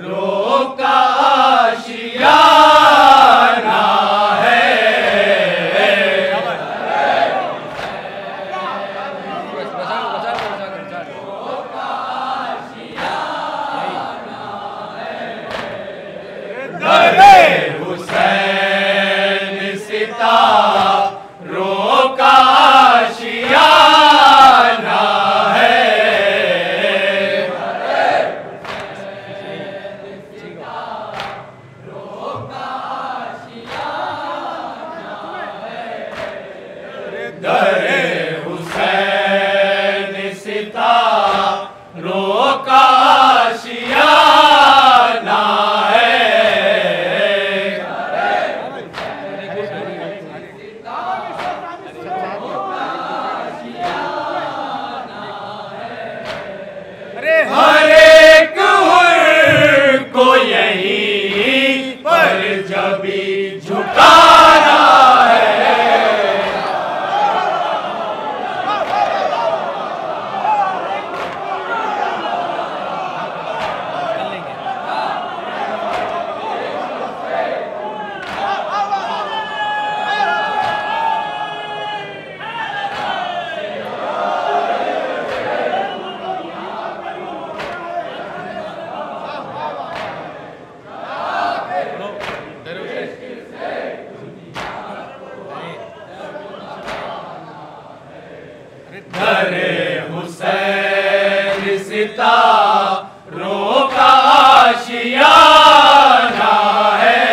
रोका आशियाना है। रोका आशियाना है। दरे हुसैन सितारों का आशियाना है। हर एक हुर को यहीं पर जबी झुकाना है। दरे हुसैन सितारों का आशियाना है।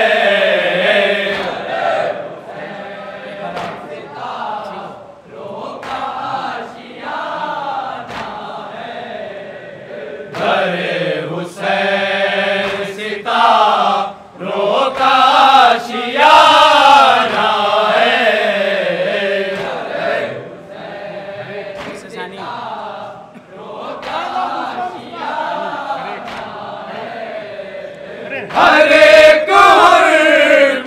दरे हुसैन सितारों का आशियाना है। हर एक हुर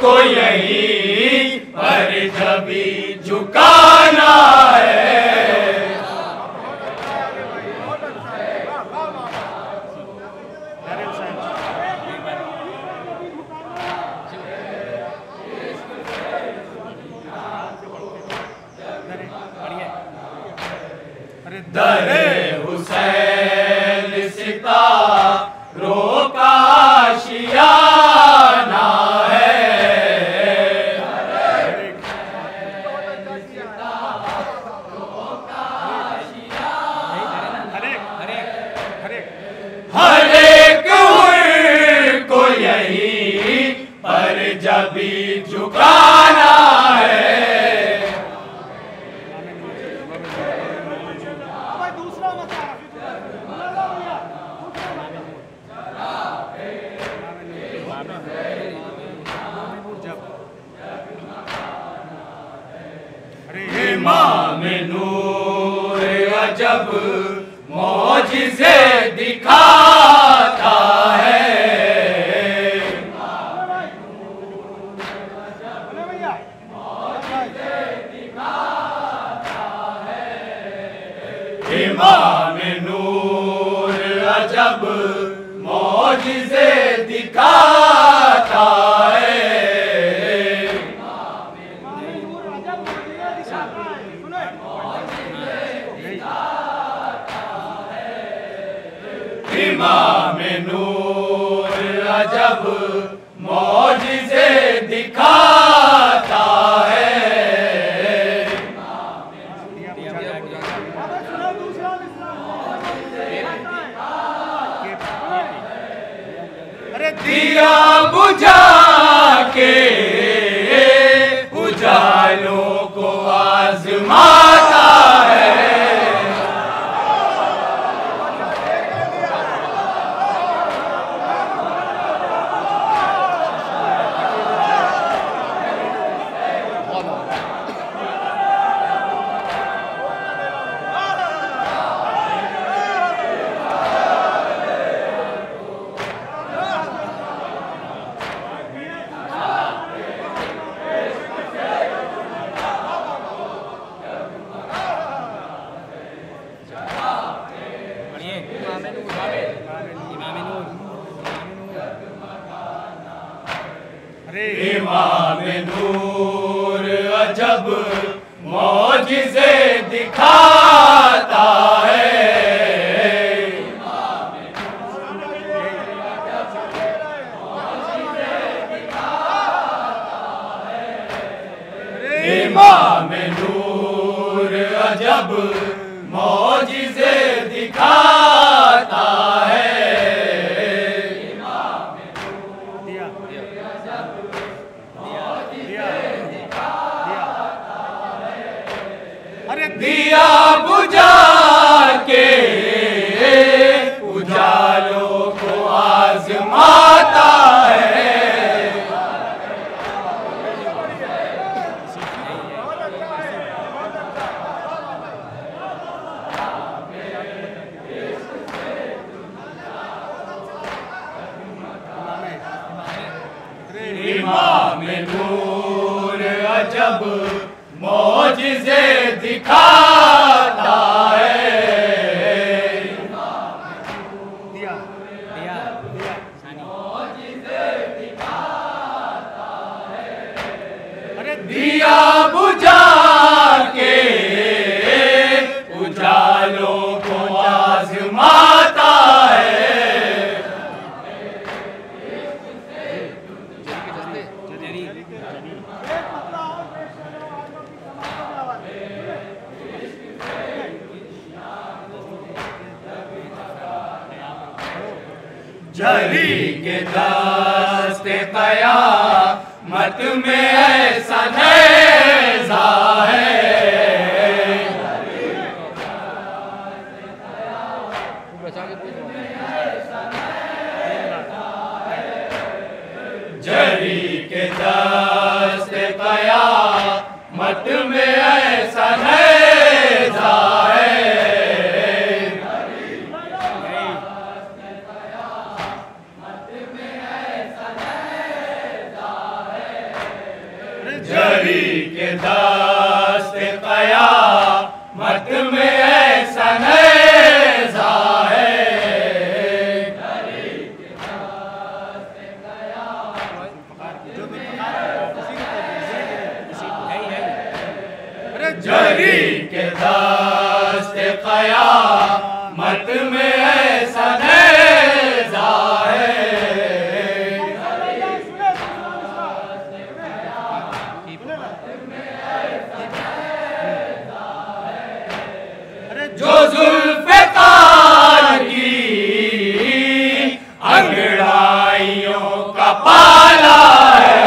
को यहीं पर जबी झुकाना है। दरे हुसैन सितारों का आशियाना है। हर एक हुर को यहीं पर जबी झुकाना है। इमाम नूर अजब मौजिज़े दिखाता है। इमाम नूर अजब मौजिज़े दिखाता है। इमाम नूर अजब मौजिज़े दिखाता है। दिया बुझा के उजालों को आज़माता है। इमाम नूर अजब मौजिज़े दिखाता है। इमाम नूर अजब मौजिज़े दिखाता है। इमाम नूर अजब मौजिज़े दिखाता है। अरे दिया बुझा के उजालों को आज़माता है। इमाम नूर अजब मौजिज़े दिखाता है। मौजिज़े दिखाता है। अरे दिया बुझा के उजालों को आज़माता है। जरी के दस्ते क़यामत में ऐसा नेज़ा है। जरी के दस्ते क़यामत में ऐसा नेज़ा है। जरी के दस्ते क़यामत में ऐसा नेज़ा है। जरी के दस्ते क़यामत में ऐसा नेज़ा है। जो ज़ुल्फ़िकार की अंगड़ाइयों का पाला है।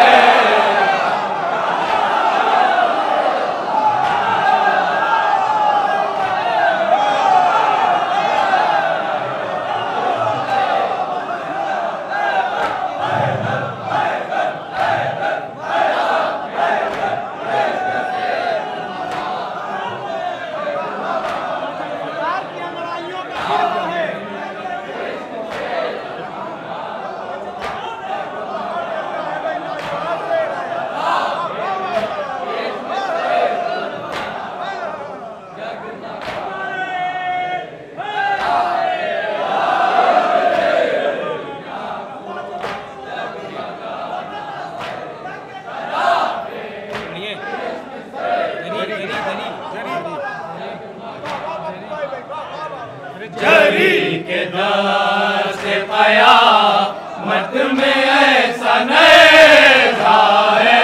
जरी के दस्ते क़यामत में ऐसा नेज़ा है।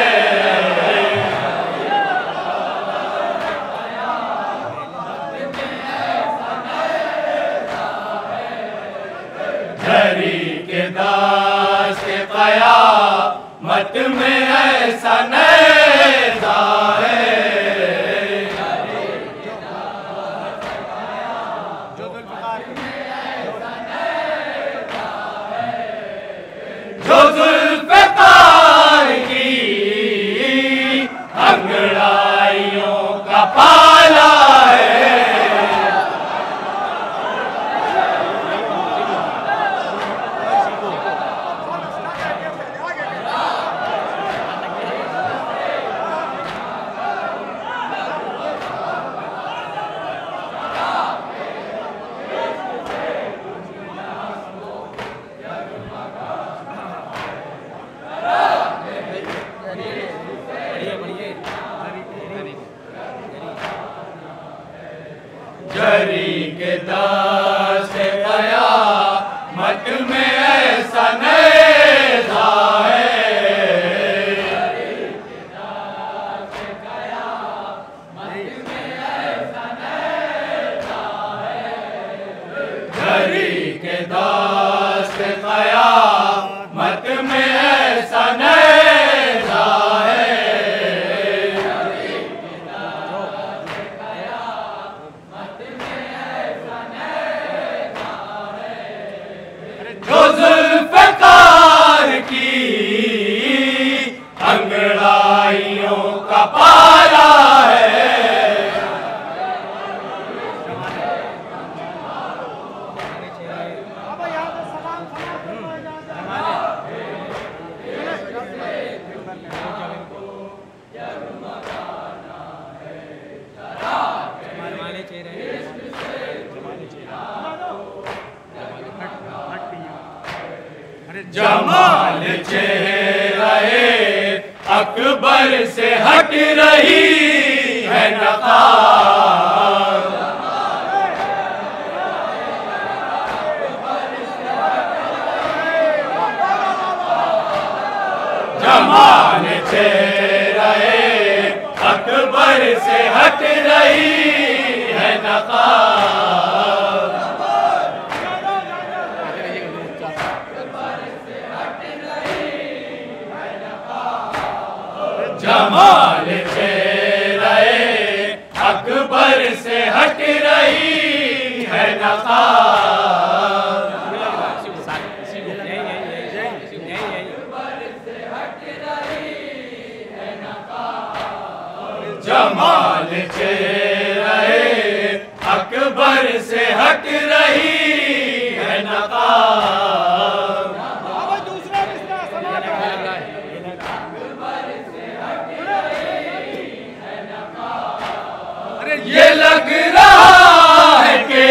जरी के दस्ते क़यामत में ऐसा नेज़ा है। जो ज़ुल्फ़िकार की अंगड़ाइयों का पाला है। जरी के दस्ते क़यामत में ऐसा नेज़ा है। पाला है। जमाल चेहरे अकबर से हट रही है नकाब। जमाल चेहरे अकबर से हट रही है नकाब। जमाल चेहरे अकबर से हट रही है नकाब। जमाल चेहरे अकबर से हट रही है नकाब। ये लग रहा है कि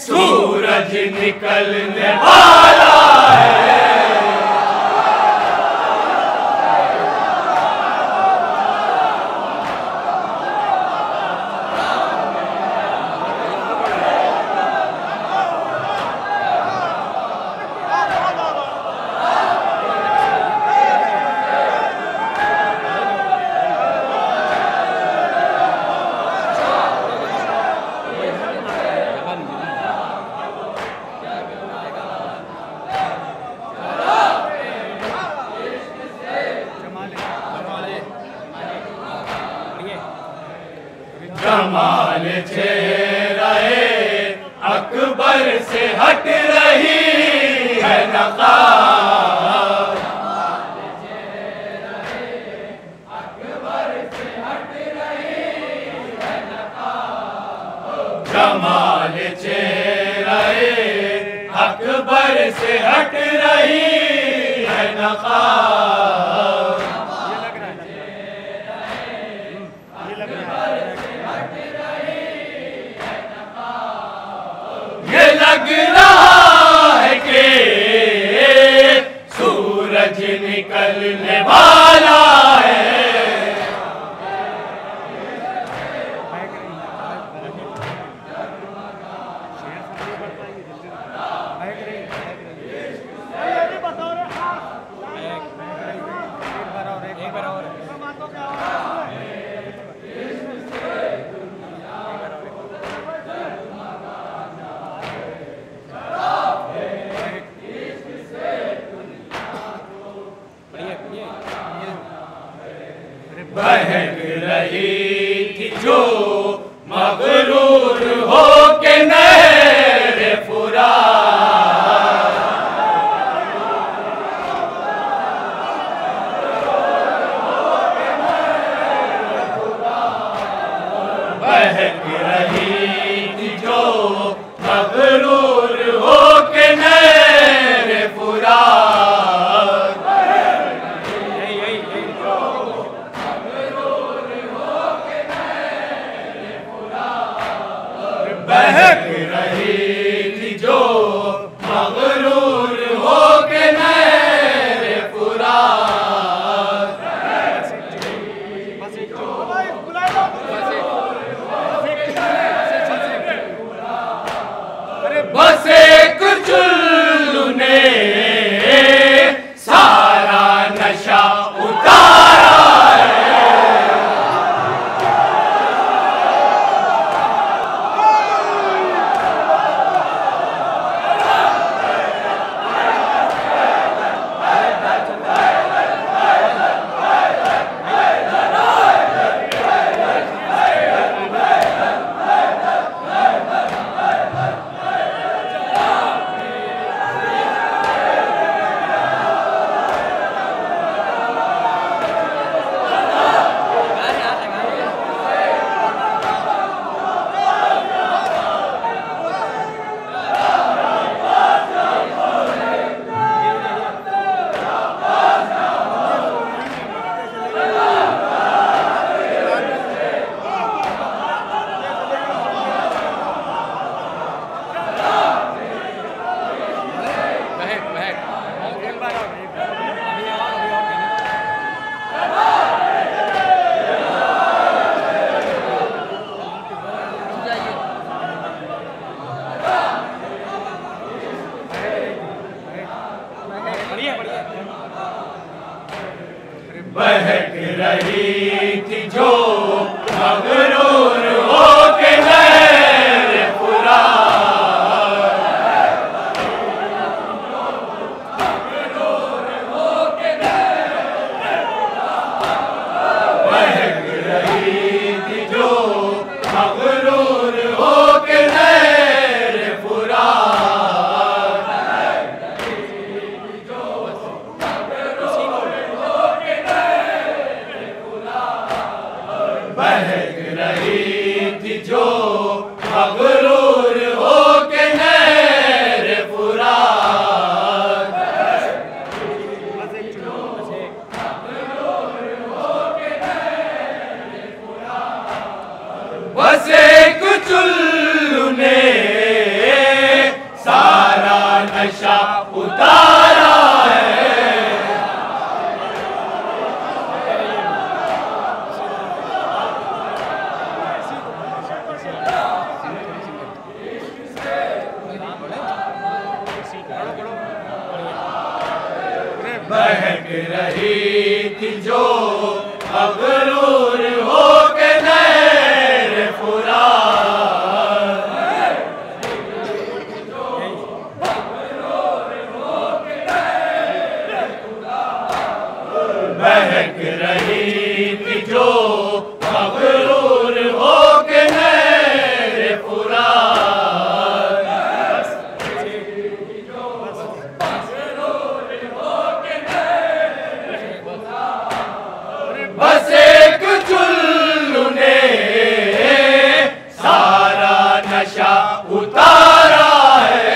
सूरज निकलने वाला है। जमाल चेहरे अकबर से हट रही है नकाब। जमाल चेहरे अकबर से हट रही है नकाब। ये लग रहा है कि सूरज निकलने वाला है। बहक रही थी जो मगरूर हो के नहर फुरात। बहक रही थी जो मगरूर हो के नहर फुरात। बहक रही थी जो मगरूर हो के नहर फुरात। बस एक चुल्लू ने सारा नशा उतारा है। बहक रही थी जो मगरूर हो के नहर फुरात। बहक रही थी जो मगरूर हो के नहर फुरात। बहक रही थी जो मगरूर हो के नहर फुरात। बस एक चुल्लू ने सारा नशा उतारा है। बहक रही थी जो मगरूर हो के नहर फुरात। बहक रही थी जो मगरूर हो के नहर फुरात। बस एक चुल्लू ने सारा नशा उतारा है।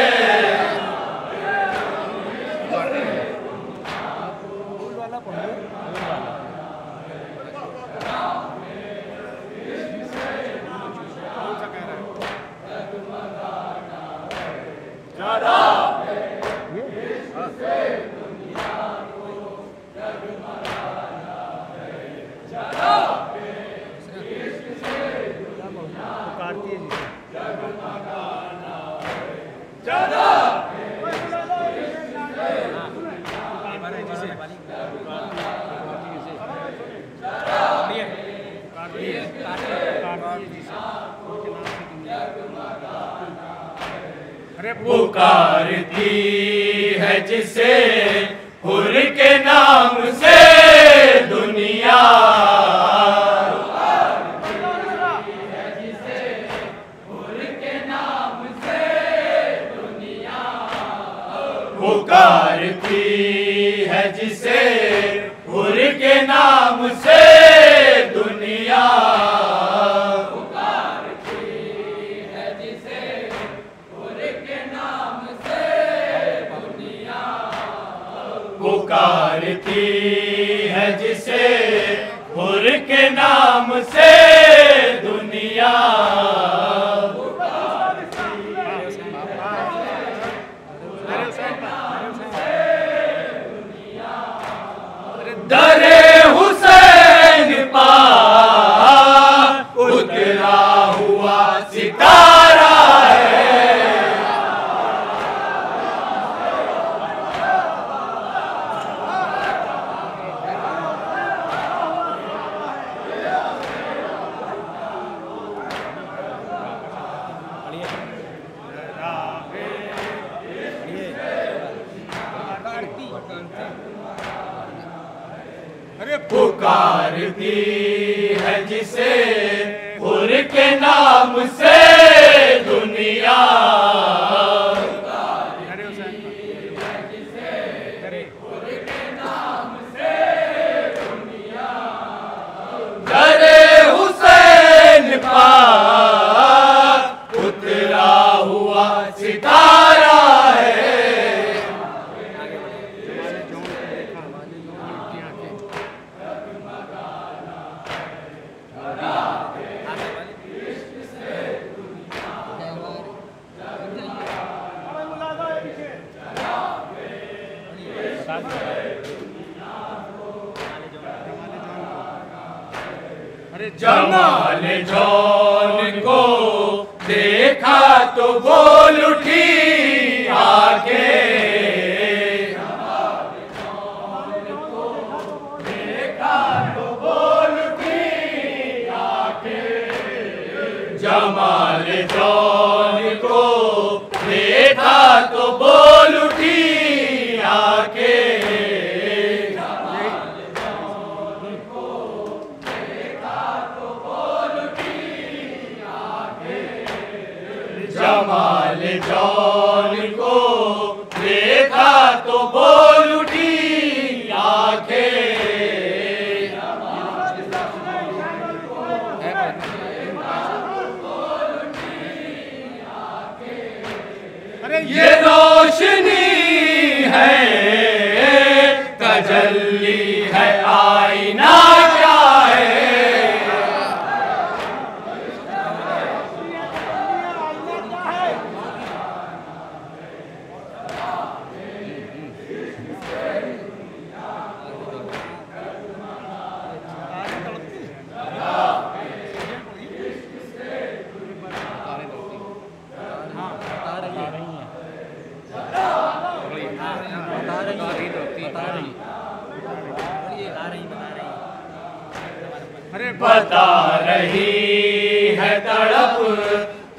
पुकारती है जिसे हुर के नाम से दुनिया। पुकारती है जिसे हुर के नाम से दुनिया। पुकारती है जिसे हुर के नाम से दुनिया। दरे हुसैन पार उतरा हुआ सितारा है। पुकारती है जिसे हुर के नाम से दुनिया। दरे हुसैन पार उतरा हुआ सितारा है। जमाल जौन को देखा तो बोल उठी आके। जमाल जौन को देखा तो जमाल जौन को देखा तो बोल उठी आंखें, जमाल जौन को देखा तो बोल उठी आंखें, जमाल जौन को देखा तो बोल उठी आंखें। ये रोशनी है तजल्ली है आईना क्या है, बता रही है तड़प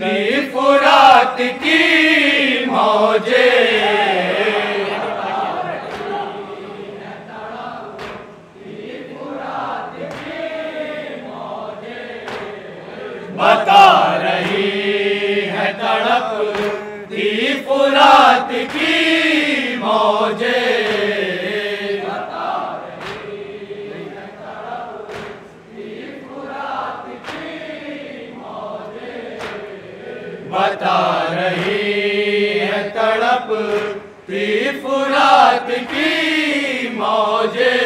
की फुरात की मौजे, बता रही है तड़प की फुरात की मौजे, बता रही है तड़प की फुरात की मौजे,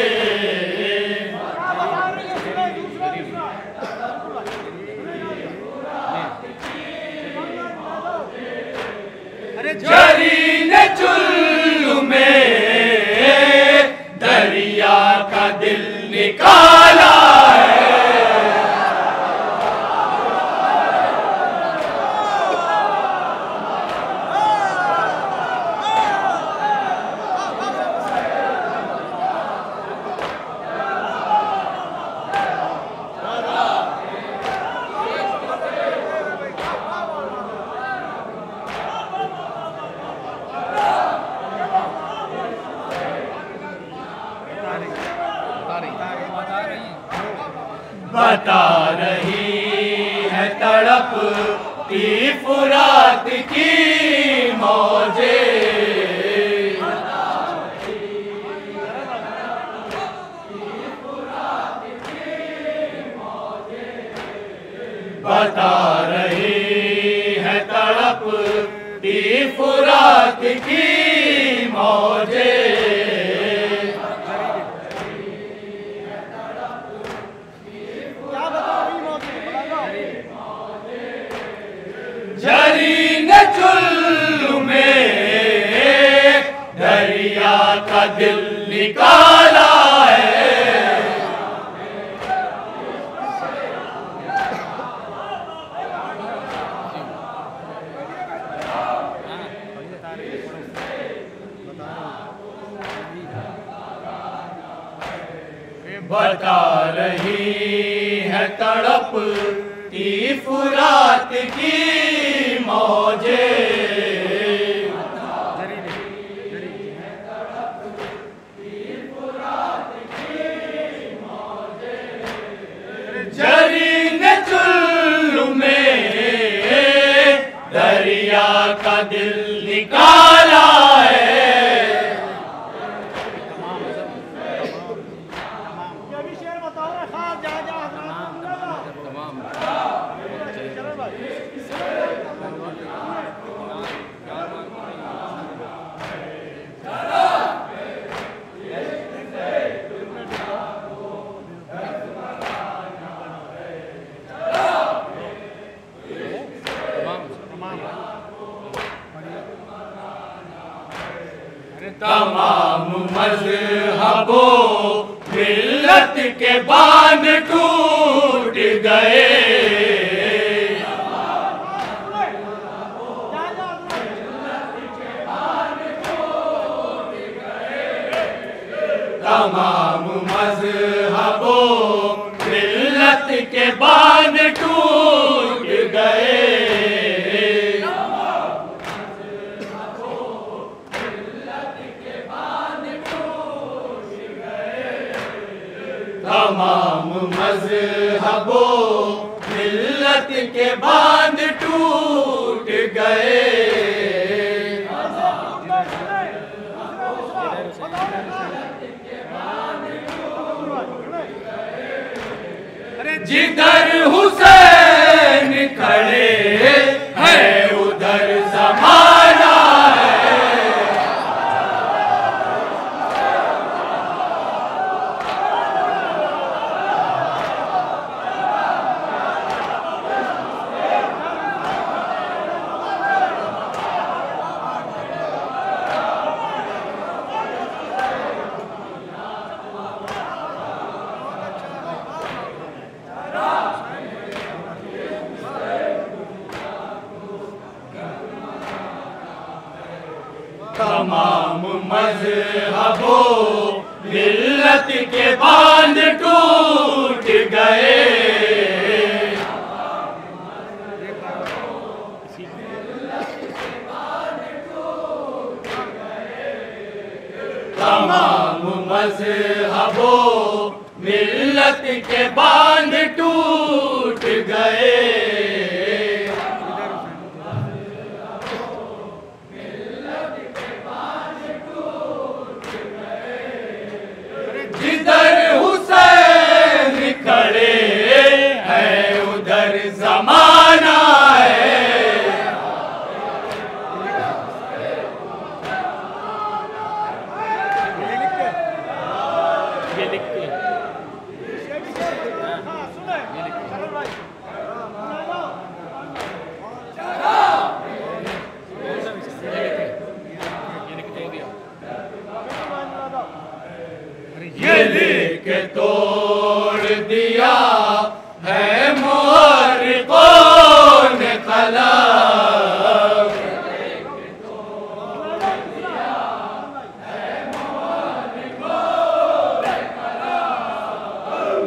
जरीन चुल्लू में दरिया का दिल निकाला है, बता रही है तड़प की फुरात की मौजे, बता रही है तड़प की फुरात की मौजे, जरीन चुल्लू में दरिया का दिल निकाला है, बता रही है तड़प की फुरात की मौजे, जरीन चुल्लू में दरिया का दिल निकाला है, तमाम मज़हबों मिल्लत के बांध टूट गए, तमाम मज़हबों मिल्लत के बांध टूट गए, मज़हबो मिल्लत के बांध टूट गए। जिधर हुसैन खड़े हैं उधर ज़माना है। तमाम मज़हबो मिल्लत के बांध टूट गए। तमाम मज़हबो मिल्लत के बांध टूट गए। जिधर हुसैन खड़े हैं उधर ज़माना है। ये लिख तोड़ दिया है मुअर्रिखों ने कलम।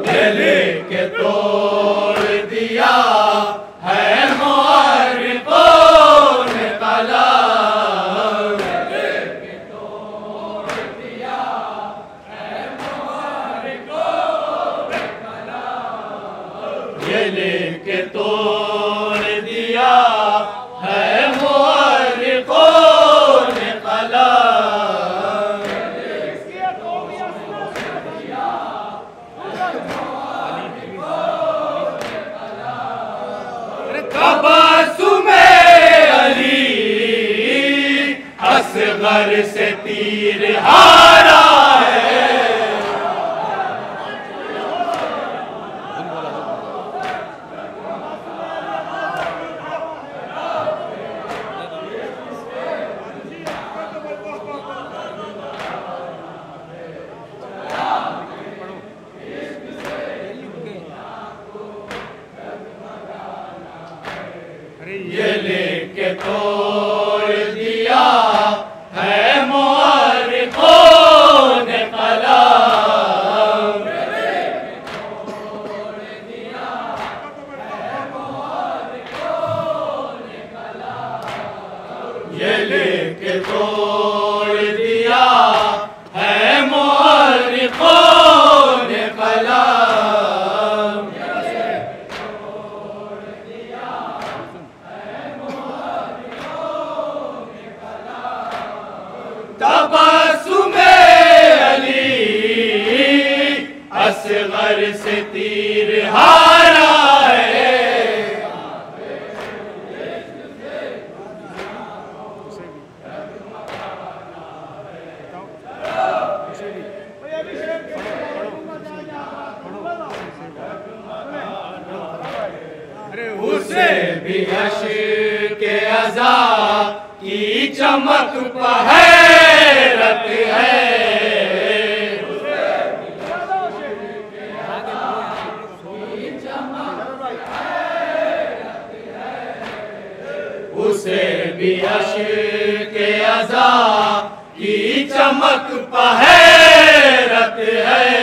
ये लिख तोड़ दिया है मुअर्रिखों ने कलम। ये लिख तोड़ दिया है मुअर्रिखों ने कलम। तबस्सुमे अली असगर से तीर हारा है। ये लिख तोड़ दिया है मुअर्रिखों ने कलम। ये लिख तोड़ दिया है मुअर्रिखों ने कलम। तबस्सुमे अली असगर से तीर हारा है। उसे भी अश्क-ए अज़ा की चमक पहरत है। उसे भी अश्क-ए अज़ा की चमक पहरत है।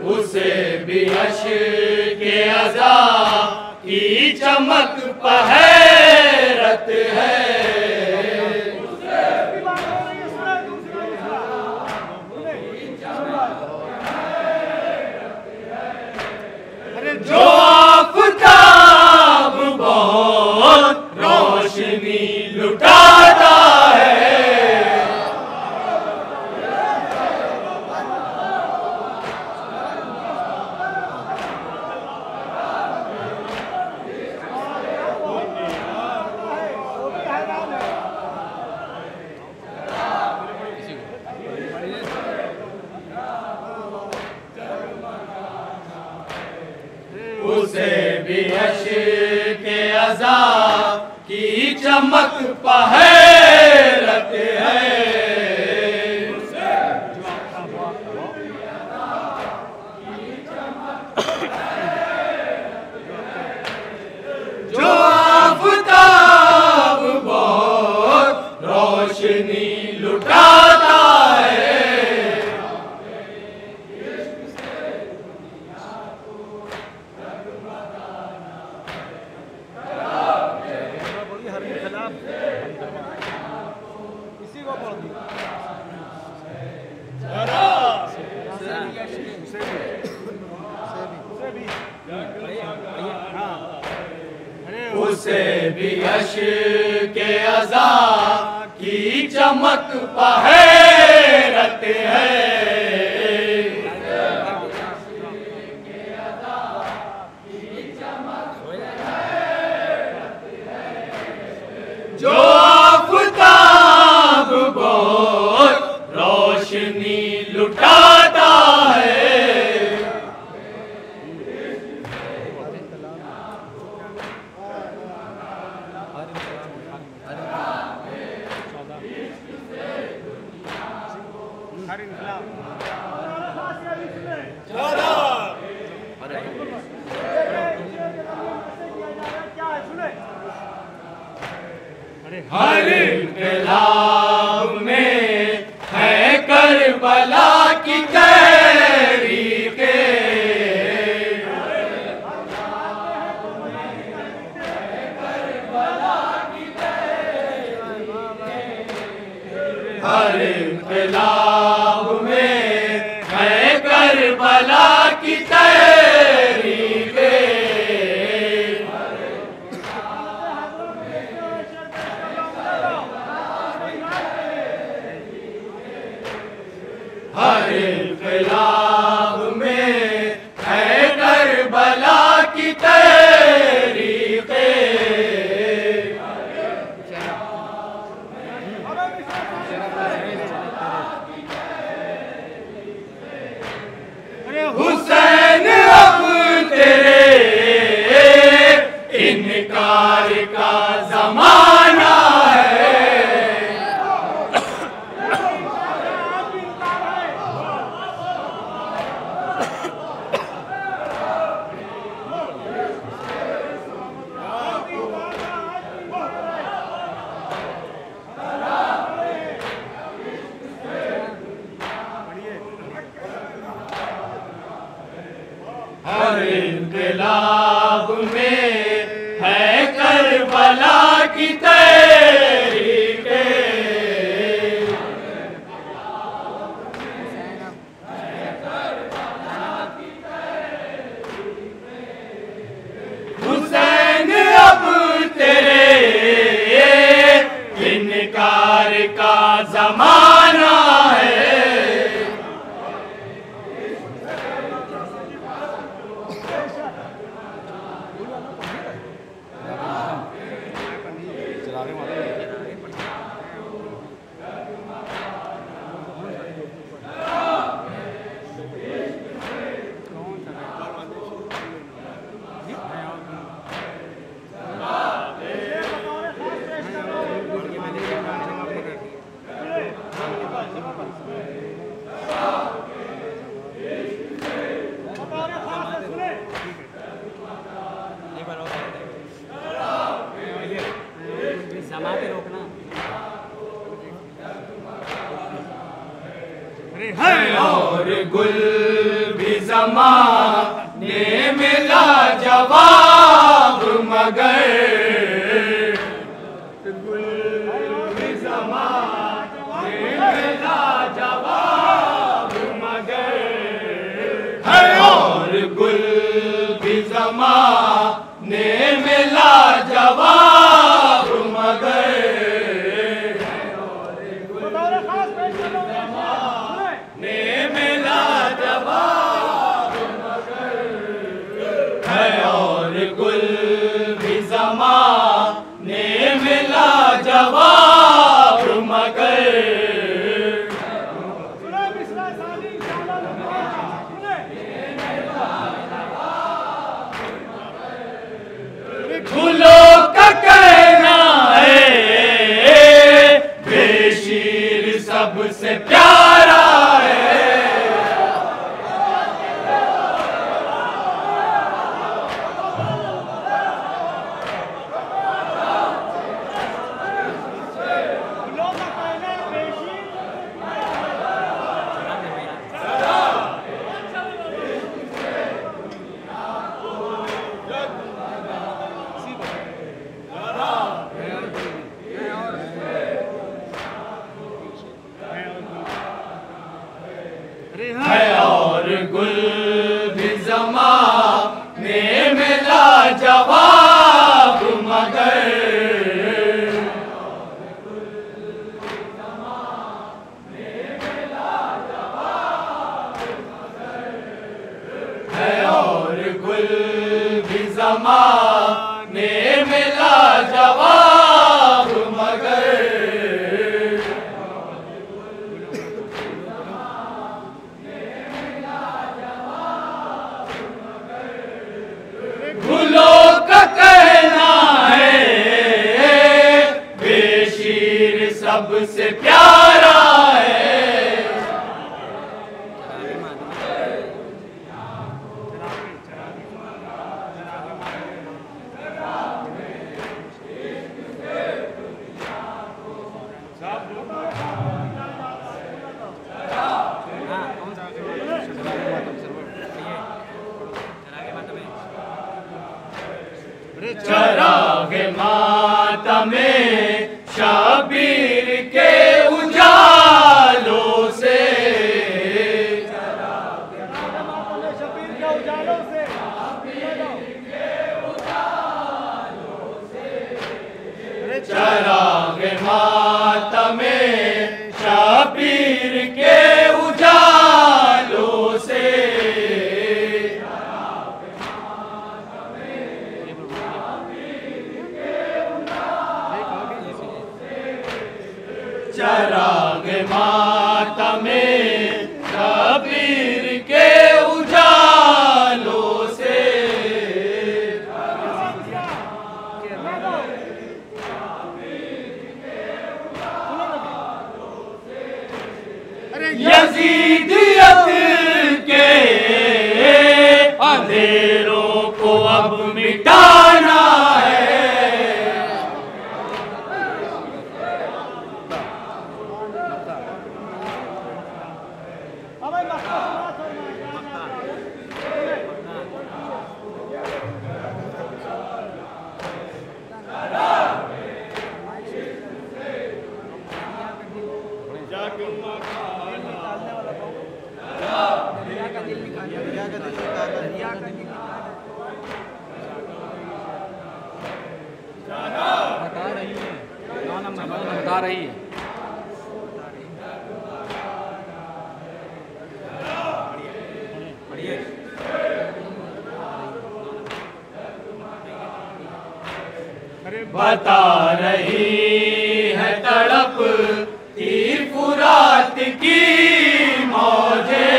उसे भी अश्क-ए अज़ा की चमक पहरत है। अज़ा की चमक पहरत है। जो आफ़ताब बहुत रोशनी लुटाता है। इसी को पढ़ दी उसे भी अश्क-ए अज़ा की चमक पहरत है। जो आफ़ताब बहुत रोशनी लुटाता है। हर इनकलाब में है करबला की तहरीके। हर इनकलाब में है करबला की तहरीके। हर इनकलाब में है करबला की तहरीके। हुसैन अब तेरे इनकार का ज़माना है। हर इनकलाब में है करबला की तहरीके। हुसैन अब तेरे इनकार का ज़माना है। और गुल भी ज़माने मिला जवाब मगर। गुल भी ज़माने मिला जवाब मगर। है और गुल भी ज़माने मिला जवाब मगर। ने मिला जवाब मगर। है और गुल भी ज़माने मिला जवाब मगर। फूलों सबसे प्यारा है। है और गुल भी ज़माने में लाजवाब मगर है और गुल भी ज़माने में लाजवाब मगर सबसे प्यारा है। चराग मातम शबीर के उजालों से चराग मातम शबीर के उजालों से चराग मातम शबीर के उजालों से यजीदियत के अंधेरों को अब मिटाना है। बता रही है। बता रही है तड़प तीर फुरात की मौजे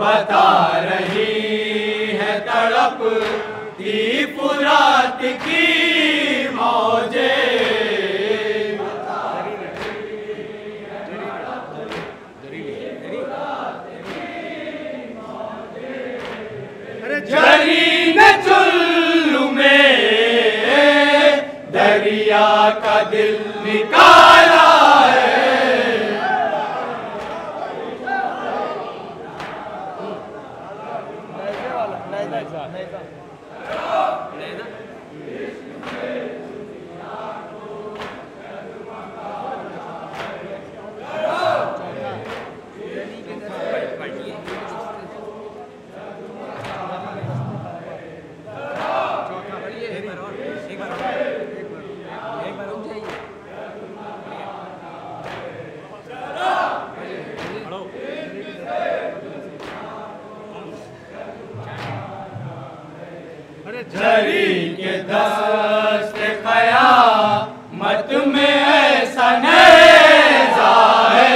बता रही है तड़प तीर फुरात की मौजे जरीन चुल्लू में दरिया का दिल निकाला है। झरी के दस्त क़यामत में ऐसा नेज़ा है।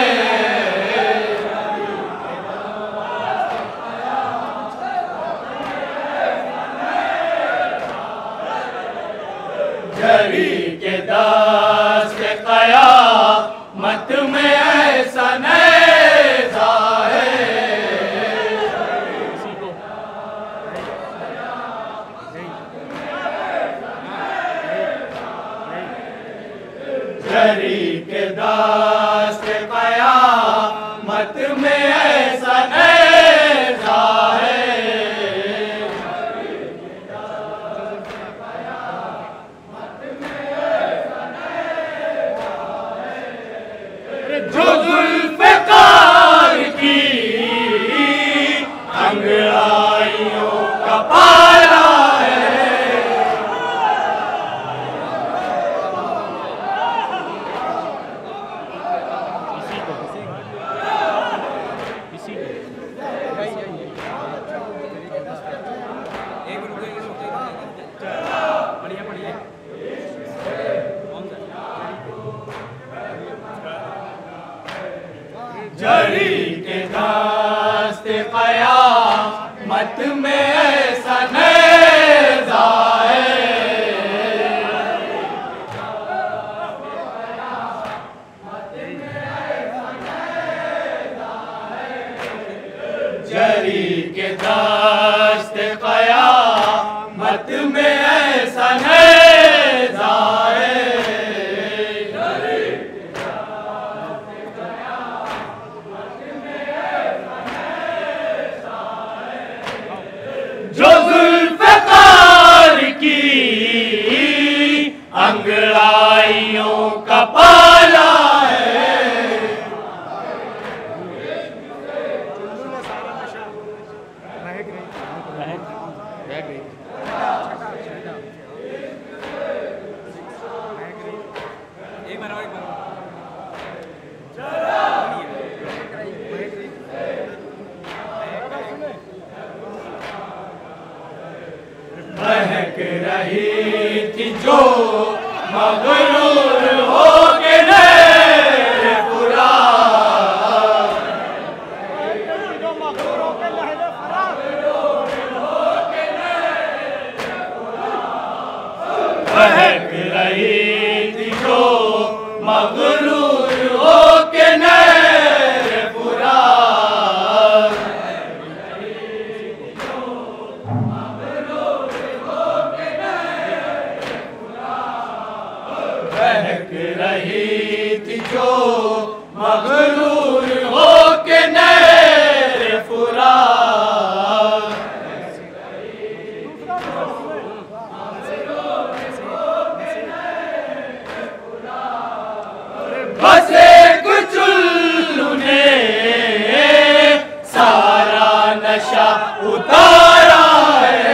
क़यामत में ऐसा नेज़ा है। जरी के दस्त क़यामत में ऐसा नेज़ा है। जो ज़ुल्फ़िकार की अंगड़ाइयों का पाला है। महक रही थी जो मगरूर हो के नैरे फुरात। महक रही थी जो मगरूर हो के नैरे फुरात। महक रही थी जो मगरूर हो के नैरे फुरात। बस एक चुल्लू ने सारा नशा उतारा है।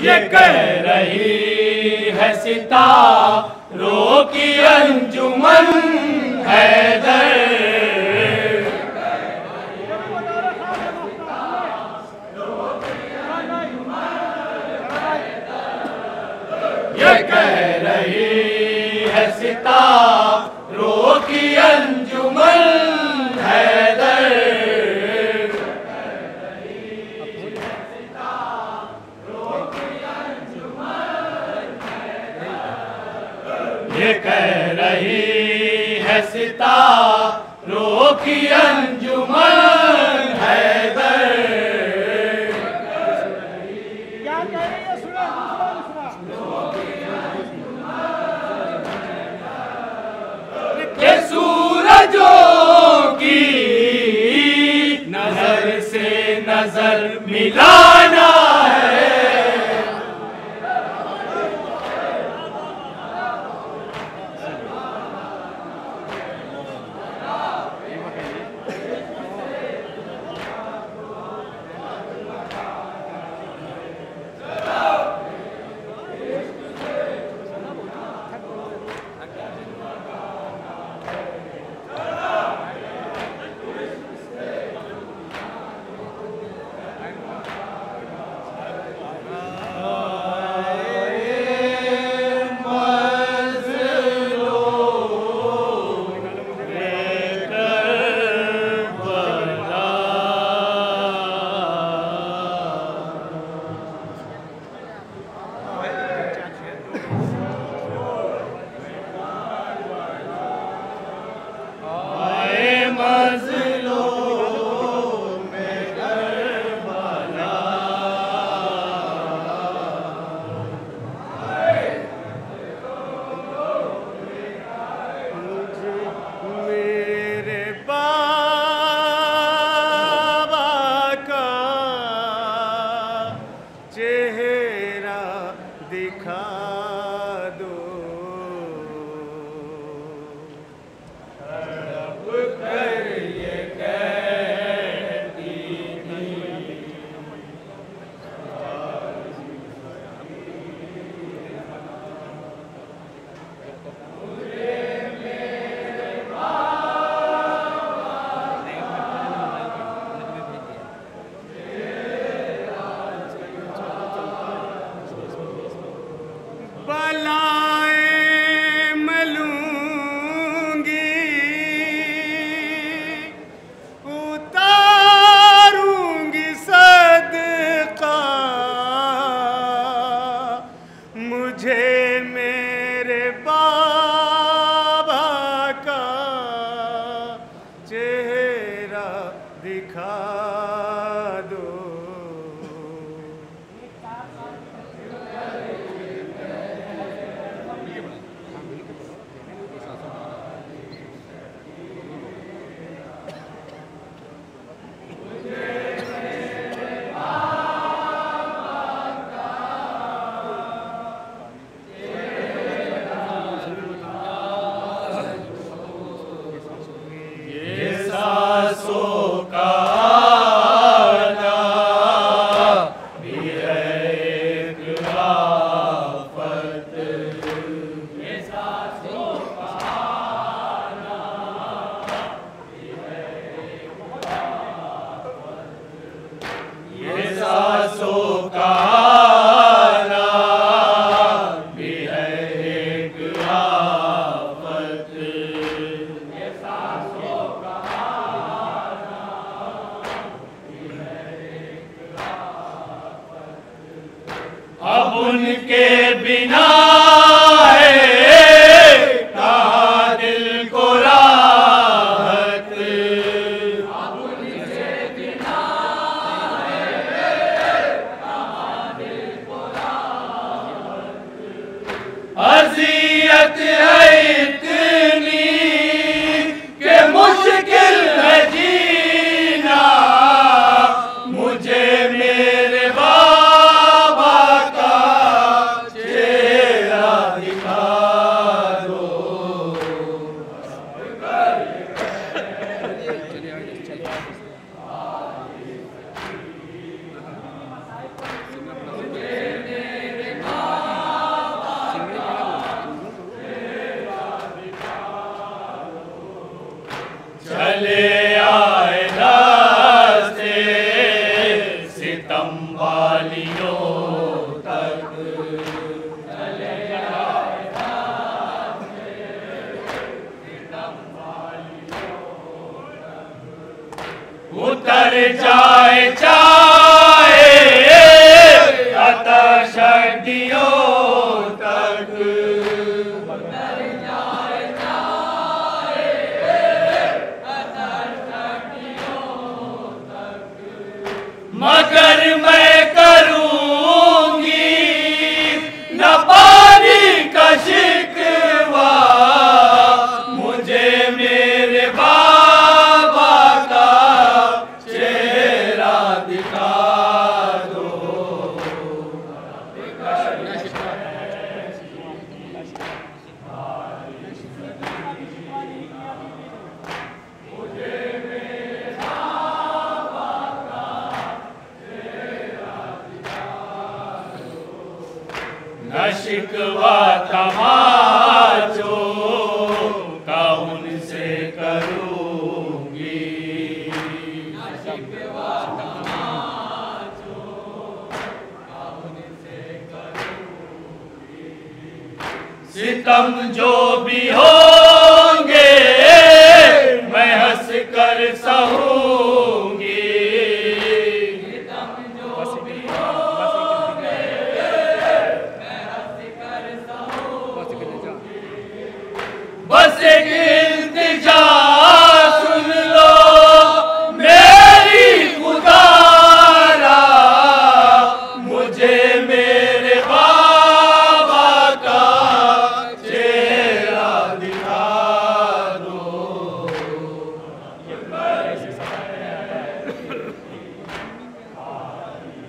ये कह रही है सितारों की अंजुमन हैदर। ये कह रही है सितारों की अंजुमन हैदर। ये कह रही है सितारों की अंजुमन हैदर। क्या कह रही है सुना के सूरजों की नजर से नजर मिलाना है। अब उनके बिना है कहाँ दिल को राहत, अब उनके बिना है कहाँ दिल को राहत। अज़ियत है इतनी कि मुश्किल है जीना, मुझे मेरे बाबा का चेहरा दिखा दो। चले आए रास्ते सितम वालियों तक, चले आए रास्ते सितम वालियों तक। उतर जाए चाहे आतश सर्दियों तक, मगर मैं करूंगी न पानी का शिकवा, मुझे मेरे बाबा का चेहरा दिखा दो। न शिकवा तमाचों का उनसे करूंगी, न शिकवा तमाचों का उनसे करूंगी। सितम जो भी होंगे मैं हंस कर सहूंगी, बस एक इल्तिजा सुन लो मेरी पुकारा, मुझे मेरे बाबा का चेहरा दिखा दो।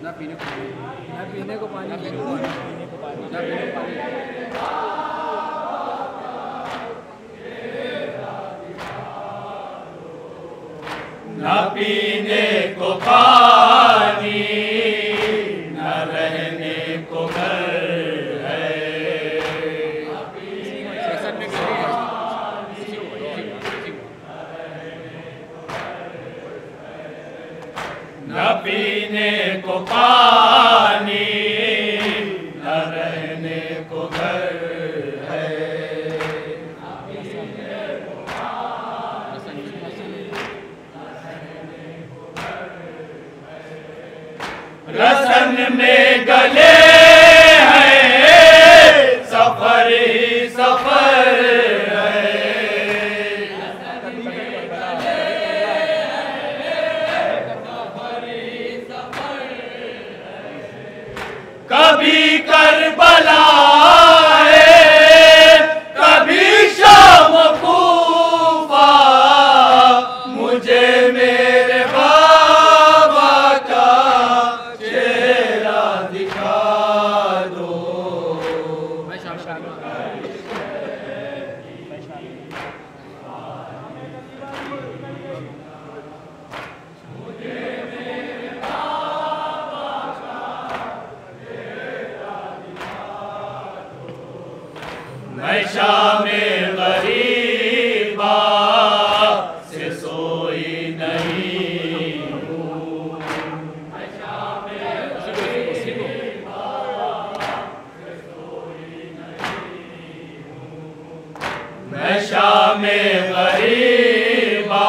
ना पीने को पानी, ना पीने को पानी, ना पीने को पानी। न पीने को पानी न रहने को घर है, न पीने को पानी न रहने को घर है। रसन में गले हैं सफर ही सफर है, कभी करबला है कभी शाम कूफा, मुझे मेरे बाबा का चेहरा दिखा दो। मैं शामे गरीबा से सोई नहीं हूँ, मैं शामे गरीबा से सोई नहीं हूँ, मैं शामे गरीबा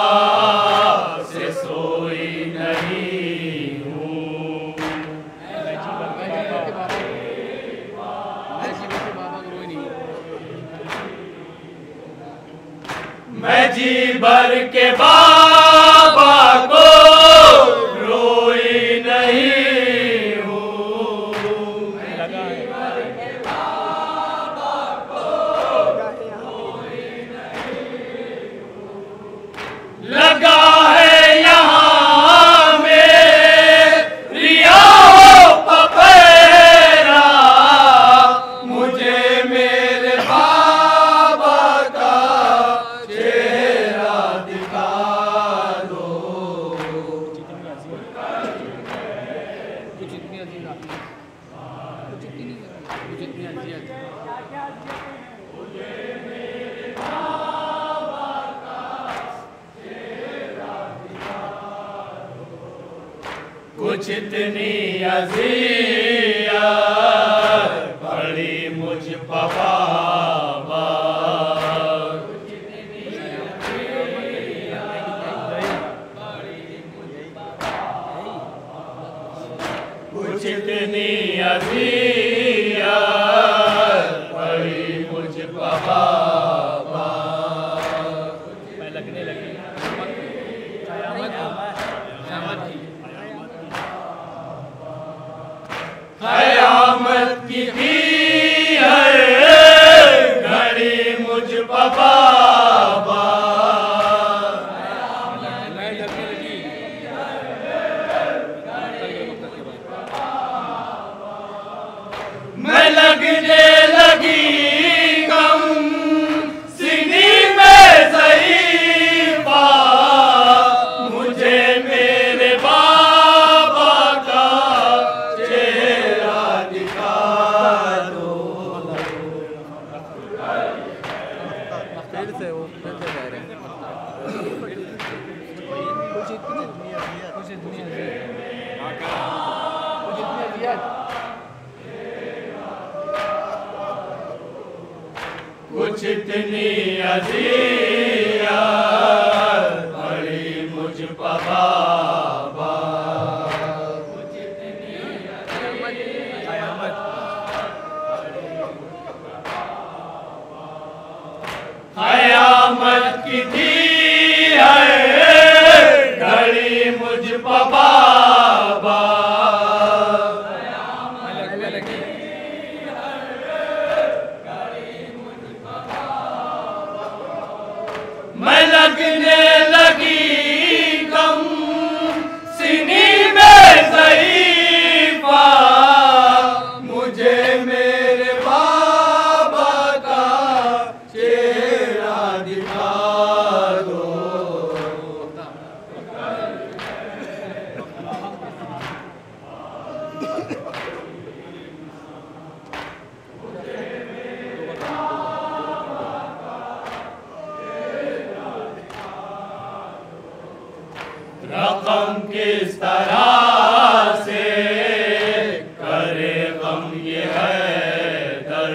से सोई नहीं हूँ। जी भर के बाबा को रोई नहीं हूँ। लगा है यहाँ मेरी आहों पपेरा, मुझे मेरे बाबा का चेहरा दिखा दो। कुछ इतनी अजीब कुछ इतनी अजीब कुछ इतनी अज़ियत पड़ी मुझ बाबा, कुछ इतनी अज़ियत पड़ी मुझ बाबा। लगने लगी क़यामत की थी हर घड़ी मुझ बाबा। मैं लगने लगी गम सीने में ज़ईफ़ा, मुझे मेरे बाबा का चेहरा दिखा दो। फिर से वो फिर से जा रहे हैं कुछ इतनी कुछ इतनी अज़ियत पड़ी मुझ बाबा। क़यामत की थी हर घड़ी मुझ बाबा। मैं लगने लगी गम सीने में ज़ईफ़ा, मुझे मेरे बाबा का चेहरा दिखा दो। रकम किस तरह से करे गम ये है दर,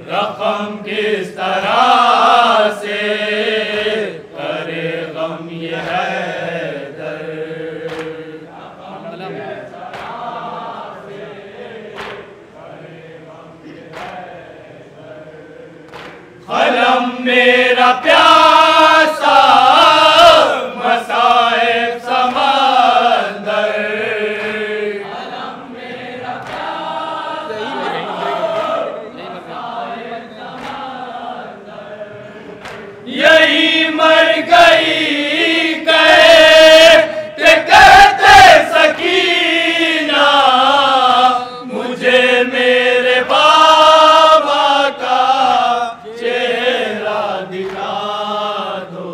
रकम किस तरह से करे गम ये है दर। कलम मेरा प्यासा मसाइब समंदर, यही मर गई कहते कहते सकीना, मुझे मेरे बाबा का चेहरा दिखा दो।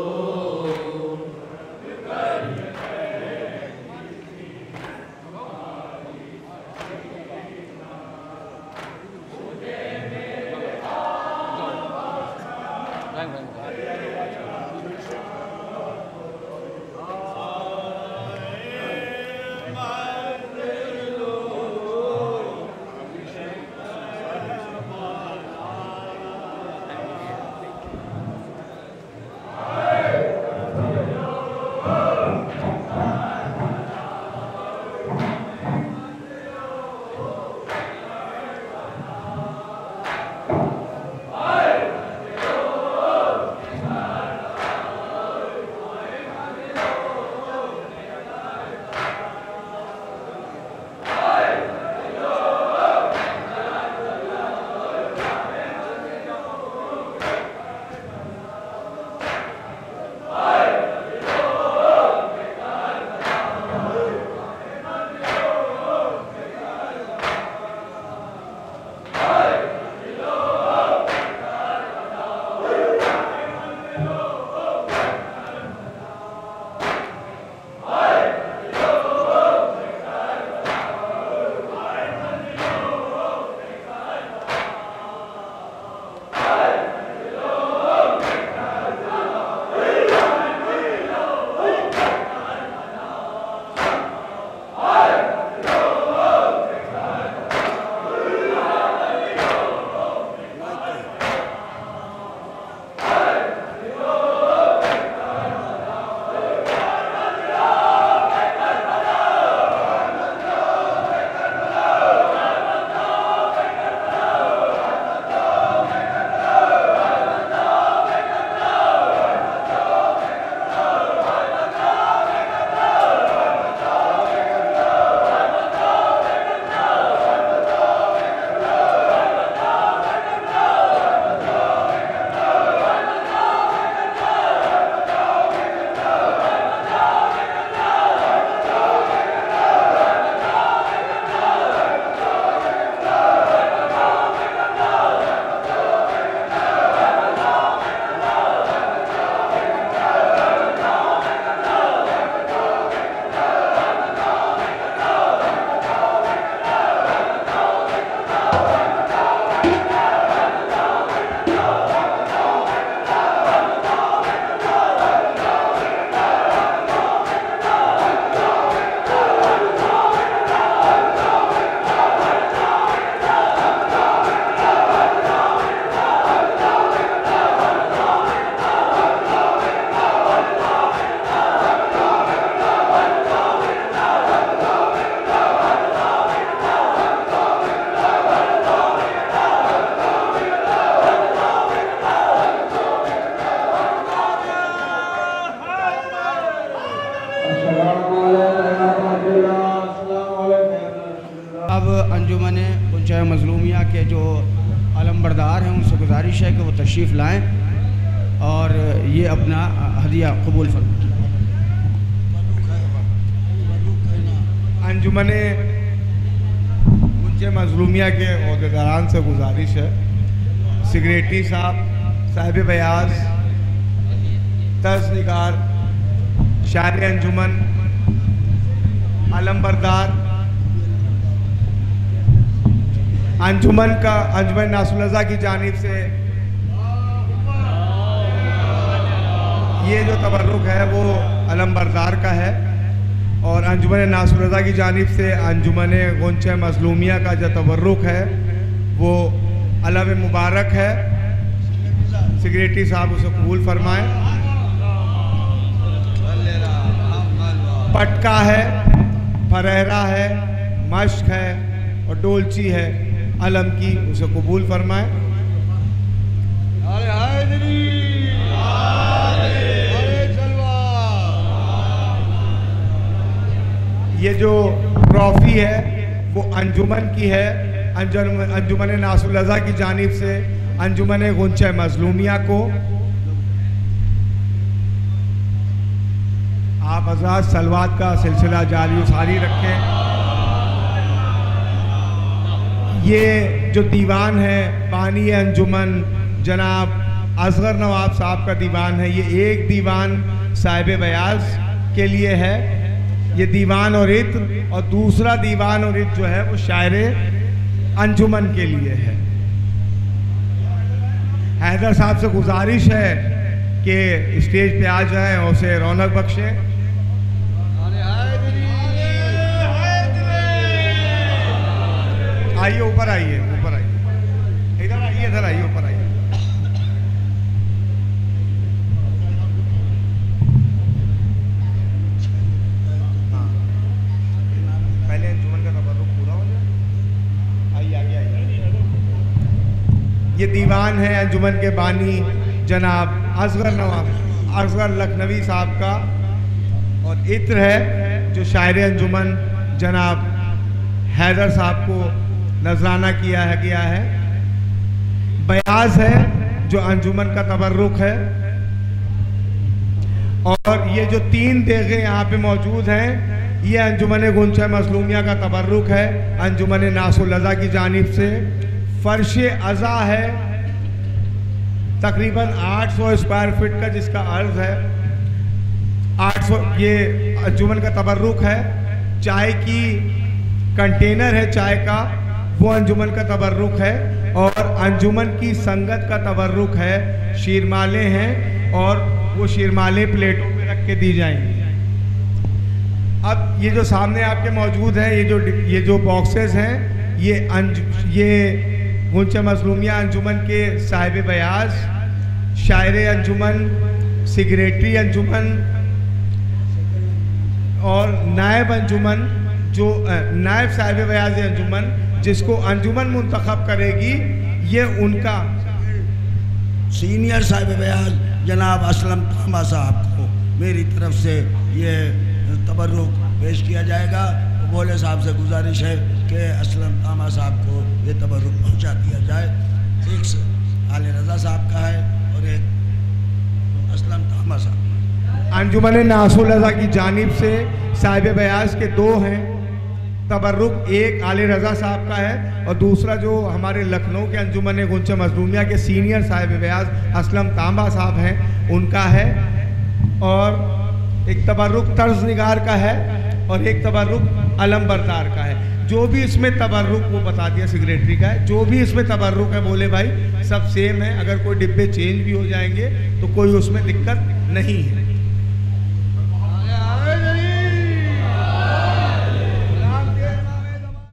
तशरीफ़ लाएं और ये अपना हदिया कबूल फरमाएं। अंजुमन गुंजे मजलूमिया के अहदेदारान से गुजारिश है, सिगरेटी साहिब बयाज, तर्ज़निगार, शायर अंजुमन, अलमबरदार, अंजुमन नासुलज़ा की जानिब से ये जो तबर्रुक है वो अलमबरदार का है, और अंजुमन नासुलज़ा की जानिब से अंजुमन गुंजे मजलूमिया का जो तबर्रुक है वो अलम मुबारक है। सिगरेटी साहब उसे कबूल फरमाएं। पटका है, फरहरा है, मश्क है और डोलची है अलम की, उसे कबूल फरमाएं। ये जो ट्रॉफ़ी है वो अंजुमन की है, अंजुमन नासुलज़ा की जानिब से अंजुमन गुंजे मजलूमिया को। आप हज़रात सलवात का सिलसिला जारी सारी रखें। ये जो दीवान है बानी अंजुमन जनाब असगर नवाब साहब का दीवान है, ये एक दीवान साहिब बयाज के लिए है, ये दीवान और इत्र, और दूसरा दीवान और इत्र जो है वो शायर अंजुमन के लिए है। हैदर साहब से गुजारिश है कि स्टेज पे आ जाएं और उसे रौनक बख्शें। आइए ऊपर आइए, ऊपर आइए, इधर आइए, इधर आइए, ऊपर आइए। हाँ, पहले अंजुमन का तबर्रुक पूरा हो जाए। आइए आगे आइए। ये दीवान है अंजुमन के बानी जनाब असगर लखनवी साहब का, और इत्र है जो शायर अंजुमन जनाब हैदर साहब को नजराना किया है। बयाज है जो अंजुमन का तबर्रुक है, और ये जो 3 देगे यहाँ पे मौजूद हैं ये अंजुमन गुंजे मजलूमिया का तबर्रुक है अंजुमन नासुलज़ा की जानिब से। फर्श अज़ा है तकरीबन 800 स्क्वायर फीट का, जिसका अर्ज है 800, ये अंजुमन का तबर्रुक है। चाय की कंटेनर है चाय का, वो अंजुमन का तबर्रुक है, और अंजुमन की संगत का तबर्रुक है। शीरमाले हैं और वो शीरमाले प्लेटों में रख के दी जाएंगी। अब ये जो सामने आपके मौजूद हैं, ये जो बॉक्सेस हैं, ये गुंजे मजलूमिया अंजुमन के साहिब बयाज, शायर अंजुमन, सिगरेटरी अंजुमन और नायब अंजुमन, जो नायब साहिब बयाज अंजुमन जिसको अंजुमन मुंतखब करेगी, ये उनका सीनियर साहिब बयाज जनाब असलम तांबा साहब को मेरी तरफ से ये तबर्रुक पेश किया जाएगा। बोले साहब से गुजारिश है कि असलम तांबा साहब को ये तबर्रुक पहुंचा दिया जाए। एक आले रज़ा साहब का है और एक असलम तांबा साहब। अंजुमन नासुलज़ा की जानिब से साहिब बयाज के 2 हैं तबर्रुक, एक आले रज़ा साहब का है और दूसरा जो हमारे लखनऊ के अंजुमन गुंजे मजलूमिया के सीनियर साहिब बयाज असलम तांबा साहब हैं, उनका है। और एक तबर्रुक तर्ज़निगार का है और एक तबर्रुक अलमबरदार का है। जो भी इसमें तबर्रुक, वो बता दिया सिगरेटरी का है, जो भी इसमें तबर्रुक है बोले भाई सब सेम है, अगर कोई डिब्बे चेंज भी हो जाएंगे तो कोई उसमें दिक्कत नहीं है।